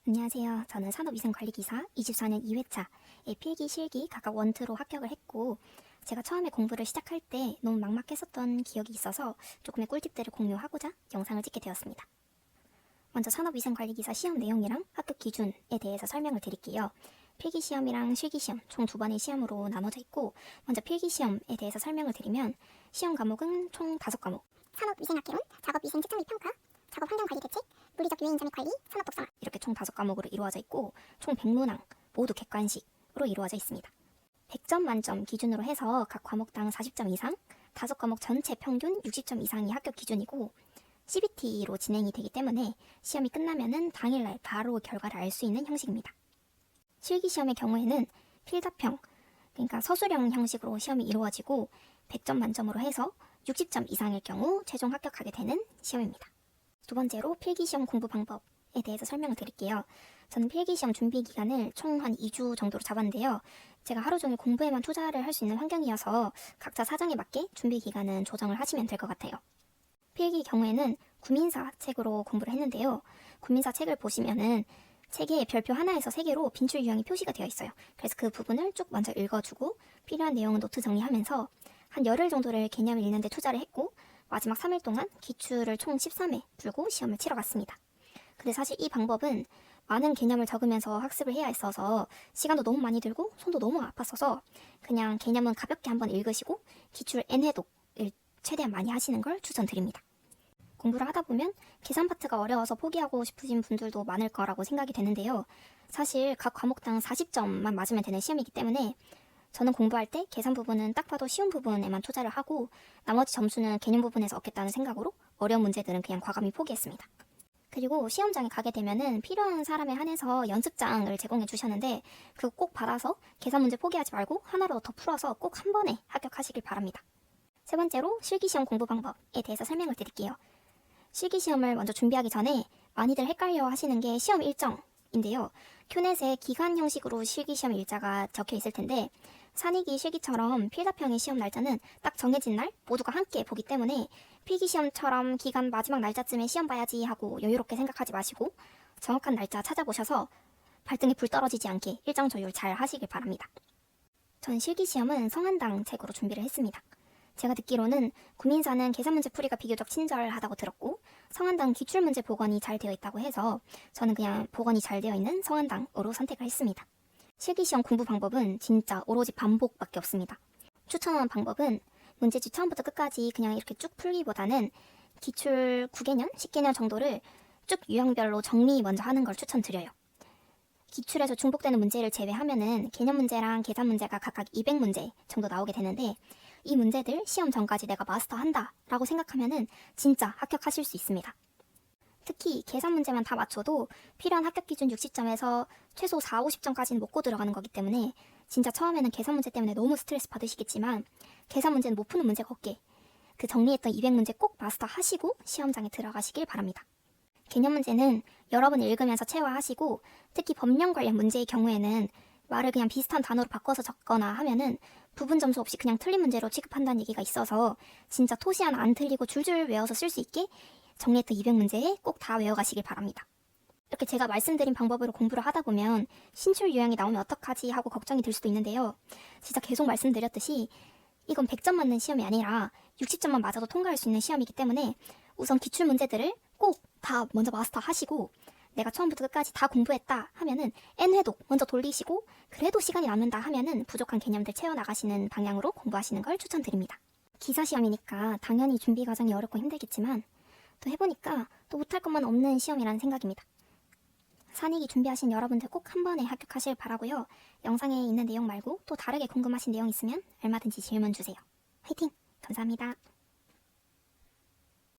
안녕하세요. 저는 산업위생관리기사 24년 2회차에 필기, 실기 각각 원투로 합격을 했고, 제가 처음에 공부를 시작할 때 너무 막막했었던 기억이 있어서 조금의 꿀팁들을 공유하고자 영상을 찍게 되었습니다. 먼저 산업위생관리기사 시험 내용이랑 합격 기준에 대해서 설명을 드릴게요. 필기시험이랑 실기시험 총 2번의 시험으로 나눠져 있고, 먼저 필기시험에 대해서 설명을 드리면 시험 과목은 총 5과목. 산업위생학개론, 작업위생 측정 및 평가, 작업환경관리 대책, 물리적 유해 인자 및 관리, 산업독성화. 이렇게 총 5과목으로 이루어져 있고, 총 100문항 모두 객관식으로 이루어져 있습니다. 100점 만점 기준으로 해서 각 과목당 40점 이상, 5과목 전체 평균 60점 이상이 합격 기준이고, CBT로 진행이 되기 때문에 시험이 끝나면은 당일날 바로 결과를 알 수 있는 형식입니다. 실기시험의 경우에는 필답형, 그러니까 서술형 형식으로 시험이 이루어지고 100점 만점으로 해서 60점 이상일 경우 최종 합격하게 되는 시험입니다. 두 번째로 필기시험 공부 방법에 대해서 설명을 드릴게요. 저는 필기시험 준비 기간을 총 한 2주 정도로 잡았는데요. 제가 하루 종일 공부에만 투자를 할 수 있는 환경이어서 각자 사정에 맞게 준비 기간은 조정을 하시면 될 것 같아요. 필기 경우에는 구민사 책으로 공부를 했는데요. 구민사 책을 보시면은 책에 별표 하나에서 3개로 빈출 유형이 표시가 되어 있어요. 그래서 그 부분을 쭉 먼저 읽어주고 필요한 내용은 노트 정리하면서 한 열흘 정도를 개념을 읽는 데 투자를 했고, 마지막 3일 동안 기출을 총 13회 풀고 시험을 치러 갔습니다. 근데 사실 이 방법은 많은 개념을 적으면서 학습을 해야 했어서 시간도 너무 많이 들고 손도 너무 아팠어서 그냥 개념은 가볍게 한번 읽으시고 기출 N회독을 최대한 많이 하시는 걸 추천드립니다. 공부를 하다 보면 계산 파트가 어려워서 포기하고 싶으신 분들도 많을 거라고 생각이 되는데요. 사실 각 과목당 40점만 맞으면 되는 시험이기 때문에 저는 공부할 때 계산 부분은 딱 봐도 쉬운 부분에만 투자를 하고 나머지 점수는 개념 부분에서 얻겠다는 생각으로 어려운 문제들은 그냥 과감히 포기했습니다. 그리고 시험장에 가게 되면은 필요한 사람에 한해서 연습장을 제공해 주셨는데 그거 꼭 받아서 계산 문제 포기하지 말고 하나라도 더 풀어서 꼭 한 번에 합격하시길 바랍니다. 세 번째로 실기시험 공부 방법에 대해서 설명을 드릴게요. 실기시험을 먼저 준비하기 전에 많이들 헷갈려 하시는 게 시험 일정인데요. 큐넷에 기간 형식으로 실기시험 일자가 적혀 있을 텐데 산이기 실기처럼 필답형의 시험 날짜는 딱 정해진 날 모두가 함께 보기 때문에 필기시험처럼 기간 마지막 날짜쯤에 시험 봐야지 하고 여유롭게 생각하지 마시고 정확한 날짜 찾아보셔서 발등에 불 떨어지지 않게 일정 조율 잘 하시길 바랍니다. 전 실기시험은 성한당 책으로 준비를 했습니다. 제가 듣기로는 구민사는 계산 문제 풀이가 비교적 친절하다고 들었고 성한당 기출문제 복원이 잘 되어 있다고 해서 저는 그냥 복원이 잘 되어 있는 성한당으로 선택을 했습니다. 실기시험 공부 방법은 진짜 오로지 반복밖에 없습니다. 추천하는 방법은 문제집 처음부터 끝까지 그냥 이렇게 쭉 풀기보다는 기출 9개년, 10개년 정도를 쭉 유형별로 정리 먼저 하는 걸 추천드려요. 기출에서 중복되는 문제를 제외하면은 개념 문제랑 계산 문제가 각각 200문제 정도 나오게 되는데 이 문제들 시험 전까지 내가 마스터한다 라고 생각하면은 진짜 합격하실 수 있습니다. 특히 계산 문제만 다 맞춰도 필요한 합격 기준 60점에서 최소 4, 50점까지는 먹고 들어가는 거기 때문에 진짜 처음에는 계산 문제 때문에 너무 스트레스 받으시겠지만 계산 문제는 못 푸는 문제가 없게 그 정리했던 200문제 꼭 마스터 하시고 시험장에 들어가시길 바랍니다. 개념 문제는 여러 번 읽으면서 체화하시고 특히 법령 관련 문제의 경우에는 말을 그냥 비슷한 단어로 바꿔서 적거나 하면은 부분 점수 없이 그냥 틀린 문제로 취급한다는 얘기가 있어서 진짜 토시 하나 안 틀리고 줄줄 외워서 쓸 수 있게 정리했던 200문제에 꼭 다 외워가시길 바랍니다. 이렇게 제가 말씀드린 방법으로 공부를 하다 보면 신출 유형이 나오면 어떡하지 하고 걱정이 들 수도 있는데요. 진짜 계속 말씀드렸듯이 이건 100점 맞는 시험이 아니라 60점만 맞아도 통과할 수 있는 시험이기 때문에 우선 기출 문제들을 꼭 다 먼저 마스터 하시고 내가 처음부터 끝까지 다 공부했다 하면은 N회독 먼저 돌리시고 그래도 시간이 남는다 하면은 부족한 개념들 채워나가시는 방향으로 공부하시는 걸 추천드립니다. 기사시험이니까 당연히 준비 과정이 어렵고 힘들겠지만 또 해보니까 또 못할 것만 없는 시험이라는 생각입니다. 산이기 준비하신 여러분들 꼭 한 번에 합격하실 바라고요. 영상에 있는 내용 말고 또 다르게 궁금하신 내용 있으면 얼마든지 질문 주세요. 화이팅! 감사합니다.